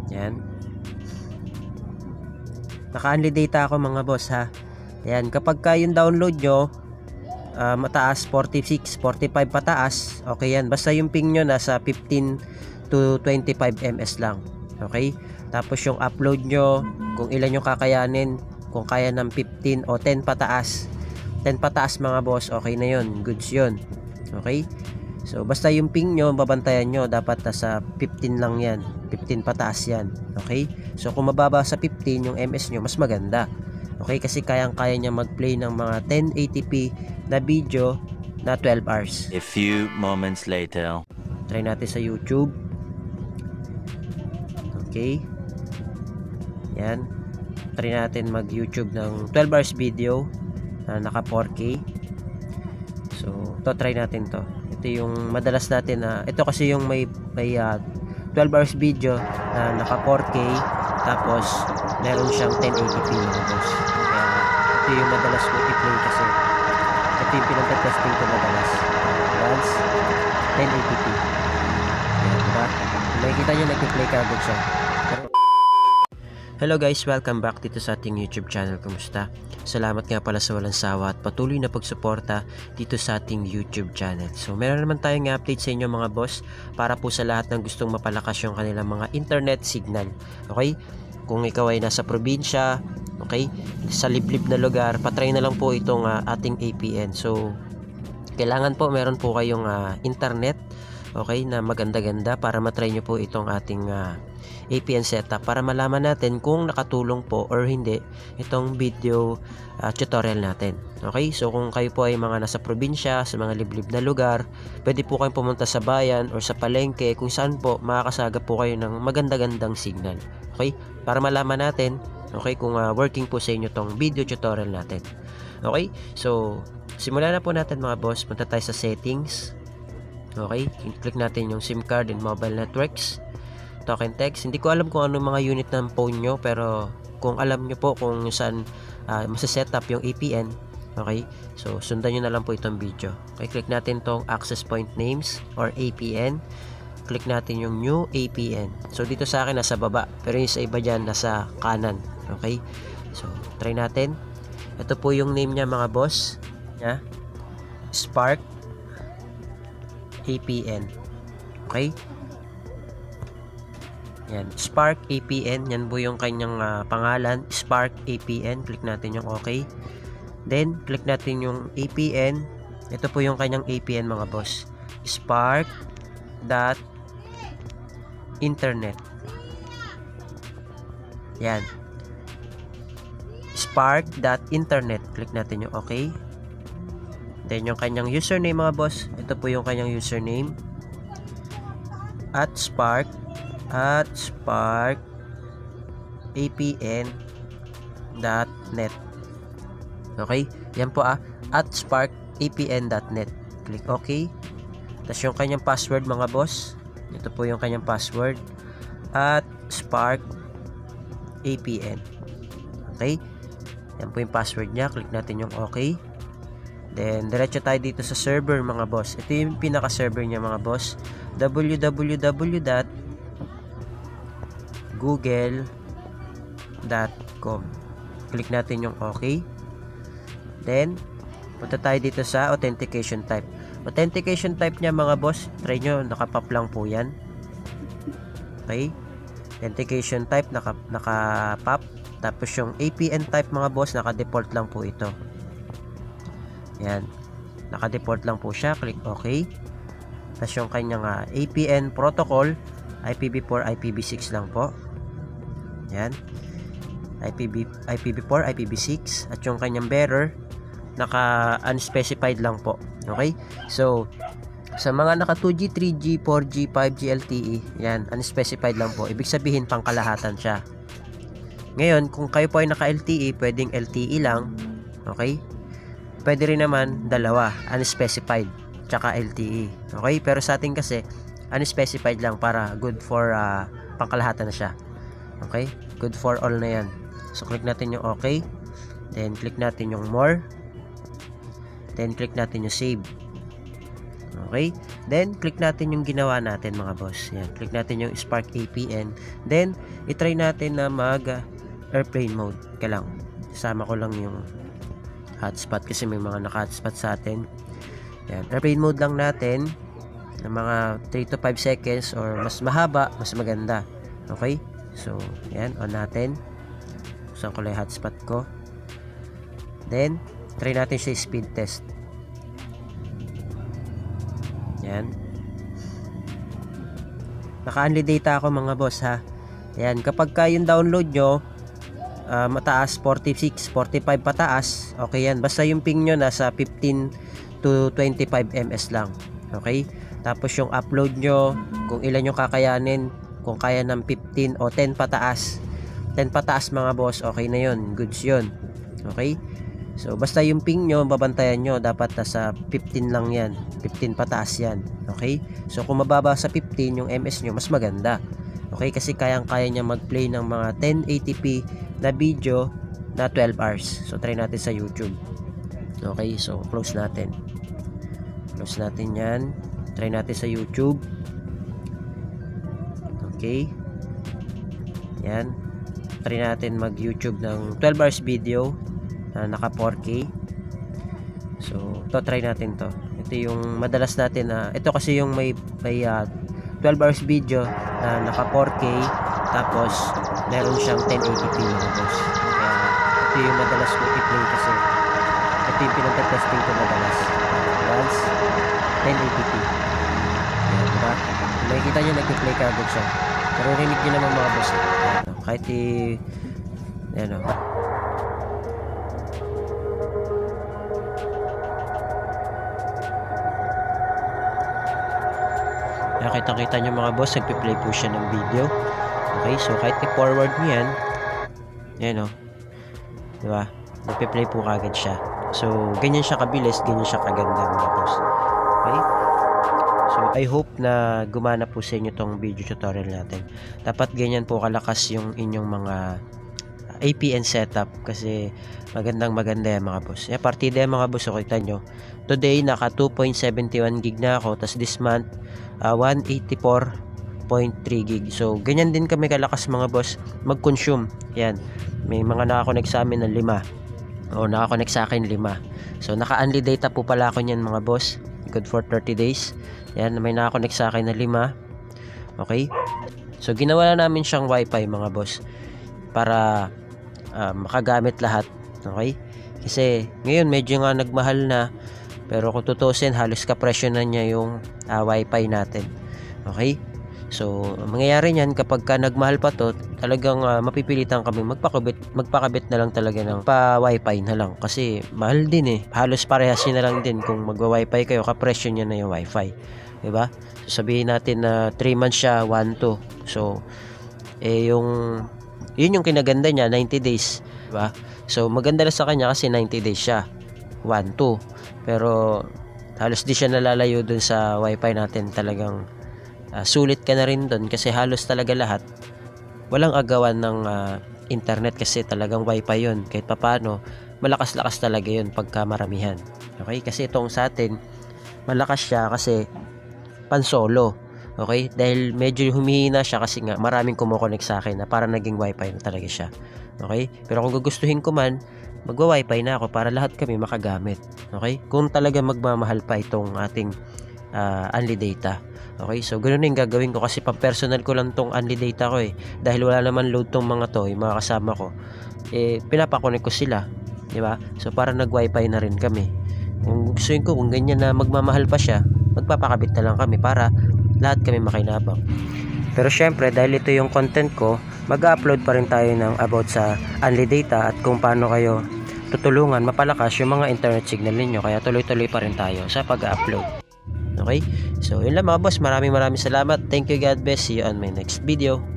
Yan. Naka-only data ako mga boss ha. Yan, kapag yung download nyo mataas, 46, 45 pataas, okay yan. Basta yung ping nyo nasa 15 to 25 ms lang. Okay? Tapos yung upload nyo, kung ilan yung kakayanin, kung kaya ng 15 o 10 pataas. 10 pataas mga boss, okay na yun. Goods yun. Okay? So, basta yung ping nyo, babantayan nyo, dapat nasa 15 lang yan. 15 pataas yan. Okay? So, kung mababa sa 15 yung ms nyo, mas maganda. Okay? Kasi kayang-kaya niya mag-play ng mga 1080p na video na 12 hours. A few moments later. Try natin sa YouTube. Okay? Yan. Try natin mag-YouTube ng 12 hours video na naka 4K. So, to try natin to. Ito yung madalas natin na ito kasi yung may 12 hours video na naka 4K tapos meron siyang 1080p mga boss. Kaya ito yung madalas ko i-play kasi ito yung pinag-testing ko madalas. Advance 1080p. Ayan, diba? Makikita nyo nag-play ka agad siya. Hello guys, welcome back dito sa ating YouTube channel. Kumusta? Salamat nga pala sa walang sawa at patuloy na pagsuporta dito sa ating YouTube channel. So meron naman tayong update sa inyo mga boss para po sa lahat ng gustong mapalakas yung kanilang mga internet signal. Okay? Kung ikaw ay nasa probinsya, okay, sa liblib na lugar, patry na lang po itong ating APN. So kailangan po meron po kayong internet, okay, na maganda-ganda para matry nyo po itong ating APN setup para malaman natin kung nakatulong po or hindi itong video tutorial natin. Okay, so kung kayo po ay mga nasa probinsya, sa mga liblib na lugar, pwede po kayong pumunta sa bayan or sa palengke kung saan po makakasagap po kayo ng maganda-gandang signal. Okay, para malaman natin, okay, kung working po sa inyo tong video tutorial natin. Okay, so simulan na po natin mga boss. Punta tayo sa settings. Okay, click natin yung SIM card and mobile networks, token text. Hindi ko alam kung ano mga unit ng phone nyo, pero kung alam nyo po kung saan masaset up yung APN, okay, so sundan nyo na lang po itong video. Okay, click natin tong access point names or APN. Click natin yung new APN. So dito sa akin nasa baba, pero yung sa iba dyan nasa kanan. Okay, so try natin. Ito po yung name niya mga boss, Spark APN. Okay, yan, Spark APN. Yan po yung kanyang pangalan, Spark APN. Click natin yung okay. Then click natin yung APN. Ito po yung kanyang APN mga boss, Spark.internet. Yan, Spark.internet. Click natin yung okay. Then yung kanyang username mga boss, ito po yung kanyang username, @spark apn.net. Okay, yan po @sparkapn.net. Click okay. Tapos yung kanyang password mga boss, ito po yung kanyang password, @sparkapn. Okay, yan po yung password niya. Click natin yung okay. Then diretso tayo dito sa server mga boss. Ito yung pinaka server niya mga boss, www.google.com. Click natin yung okay. Then punta tayo dito sa authentication type. Authentication type niya mga boss, try nyo, nakapop lang po yan. Okay, authentication type naka-pop. Tapos yung APN type mga boss, naka-default lang po ito. Yan, naka-default lang po siya. Click OK. Tapos yung kanyang APN protocol, IPv4, IPv6 lang po. Yan, IPv4, IPv6. At yung kanyang bearer, naka-unspecified lang po. Okay, so sa mga naka 2G, 3G, 4G, 5G LTE, yan, unspecified lang po. Ibig sabihin pangkalahatan siya. Ngayon, kung kayo po ay naka LTE, pwedeng LTE lang. Okay, pwede rin naman dalawa, unspecified tsaka LTE. Okay, pero sa atin kasi unspecified lang para good for pangkalahatan na siya. Okay, good for all na yan. So click natin yung okay. Then click natin yung more. Then click natin yung save. Okay? Then, click natin yung ginawa natin mga boss. Yan, click natin yung Spark APN. Then, itry natin na airplane mode. Kaya lang, sama ko lang yung hotspot kasi may mga naka-hotspot sa atin. Yan, airplane mode lang natin ng mga 3 to 5 seconds or mas mahaba, mas maganda. Okay? So, yan, on natin. Buksan ko lang yung hotspot ko. Then, try natin siya speed test. Yan. Naka-only data ako mga boss ha. Yan, kapag yung download nyo mataas, 46, 45 pataas, okay yan. Basta yung ping nyo nasa 15 to 25 ms lang. Okay? Tapos yung upload nyo, kung ilan yung kakayanin, kung kaya ng 15 o 10 pataas. 10 pataas mga boss, okay na yun. Goods yun. Okay? So, basta yung ping nyo, babantayan nyo, dapat nasa 15 lang yan. 15 pataas yan. Okay? So, kung mababa sa 15, yung MS nyo, mas maganda. Okay? Kasi kayang-kaya niya mag-play ng mga 1080p na video na 12 hours. So, try natin sa YouTube. Okay? So, close natin. Close natin yan. Try natin sa YouTube. Okay? Yan. Try natin mag-YouTube ng 12 hours video na naka 4K. So, try natin to. Ito yung madalas natin na ito kasi yung may 12 hours video na naka 4K tapos meron siyang 1080p mga boss. Kaya ito yung madalas ko i-play kasi ito yung pinag-testing ko madalas. Advance 1080p. Ayan, diba? Makikita nyo nag-play ka agad siya. Pero rinig nyo naman mga boss. Ayan, kahit ayan o. Nakita-kita nyo mga boss, nagpi-play po siya ng video. Okay, so kahit i-forward nyo yan, yan o, diba, nagpi-play po kagad siya. So, ganyan siya kabilis, ganyan siya kaganda mga boss. Okay, so I hope na gumana po sa inyo tong video tutorial natin. Dapat ganyan po kalakas yung inyong mga APN setup kasi maganda yan mga boss. Partida yan mga boss, so kita nyo, today naka 2.71 gig na ako, tas this month 184.3 gig. So, ganyan din kami kalakas mga boss mag-consume. Yan. May mga nakakonect sa amin ng 5. O, nakakonect sa akin 5. So, naka-only data po pala ako niyan mga boss. Good for 30 days. Yan. May nakakonect sa akin ng 5. Okay? So, ginawa na namin siyang wifi mga boss para makagamit lahat. Okay? Kasi, ngayon medyo nga nagmahal na. Pero kung tutusin, halos kapresyo na niya yung wifi natin. Okay? So, mangyayari niyan kapag ka nagmahal pa to, talagang mapipilitan kami magpakabit na lang talaga ng pa-wifi na lang. Kasi mahal din eh. Halos parehas na lang din kung magwa-wifi kayo, kapresyo niya na yung wifi. Diba? So, sabihin natin na 3 months siya, 1-2. So, yun yung kinaganda niya, 90 days. Diba? So, maganda na sa kanya kasi 90 days siya. 1-2. Pero halos di siya nalalayo dun sa wifi natin. Talagang sulit ka na rin dun kasi halos talaga lahat walang agawan ng internet kasi talagang wifi yun. Kahit papano malakas-lakas talaga yun pagka maramihan. Okay? Kasi itong sa atin malakas siya kasi pan solo. Okay? Dahil medyo humihina siya kasi nga maraming kumukonek sa akin na para naging wifi na talaga siya. Okay? Pero kung gugustuhin ko man, magwa-wifi na ako para lahat kami makagamit. Okay? Kung talaga magmamahal pa itong ating only data. Okay? So, ganoon yung gagawin ko kasi pang-personal ko lang tong only data ko eh. Dahil wala naman load tong mga to, yung mga kasama ko. Pinapakonek ko sila. Diba? So, para nag-wifi na rin kami. Kung gustuin ko, kung ganyan na magmamahal pa siya, magpapakabit na lang kami para lahat kami makinabang. Pero syempre, dahil ito yung content ko, mag-upload pa rin tayo ng about sa only data at kung paano kayo tutulungan mapalakas yung mga internet signal ninyo. Kaya tuloy-tuloy pa rin tayo sa pag-upload. Okay? So, yun lang mga boss. Maraming salamat. Thank you, God bless. See you on my next video.